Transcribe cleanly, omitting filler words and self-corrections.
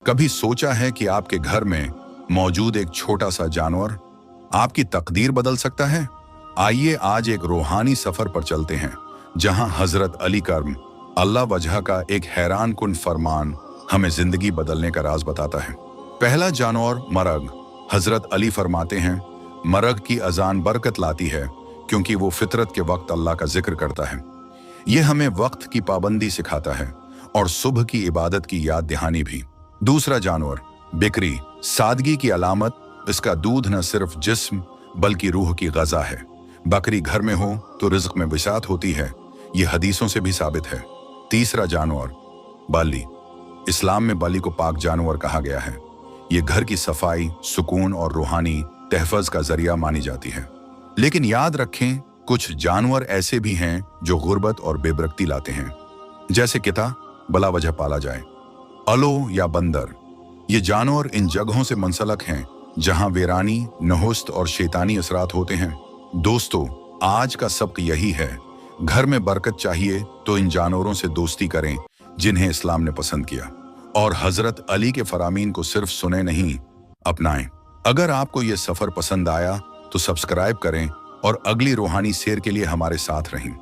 कभी सोचा है कि आपके घर में मौजूद एक छोटा सा जानवर आपकी तकदीर बदल सकता है? आइए आज एक रूहानी सफर पर चलते हैं, जहां हजरत अली कर्म अल्लाह वजह का एक हैरान कुन फरमान हमें जिंदगी बदलने का राज बताता है। पहला जानवर मरग। हजरत अली फरमाते हैं, मरग की अजान बरकत लाती है क्योंकि वो फितरत के वक्त अल्लाह का जिक्र करता है। यह हमें वक्त की पाबंदी सिखाता है और सुबह की इबादत की याद दहानी भी। दूसरा जानवर बकरी। सादगी की अलामत, इसका दूध न सिर्फ जिस्म बल्कि रूह की गजा है। बकरी घर में हो तो रिज्क में विसात होती है, ये हदीसों से भी साबित है। तीसरा जानवर बाली। इस्लाम में बाली को पाक जानवर कहा गया है। ये घर की सफाई, सुकून और रूहानी तहफ़्फ़ुज़ का जरिया मानी जाती है। लेकिन याद रखें, कुछ जानवर ऐसे भी हैं जो गुर्बत और बेबरकती लाते हैं, जैसे किता बला वजह पाला जाए, अलो या बंदर। ये जानवर इन जगहों से मुंसलक हैं जहां वीरानी, नहुस्त और शैतानी असरात होते हैं। दोस्तों, आज का सबक यही है, घर में बरकत चाहिए तो इन जानवरों से दोस्ती करें जिन्हें इस्लाम ने पसंद किया, और हजरत अली के फरामीन को सिर्फ सुने नहीं, अपनाएं। अगर आपको ये सफर पसंद आया तो सब्सक्राइब करें और अगली रूहानी सैर के लिए हमारे साथ रहें।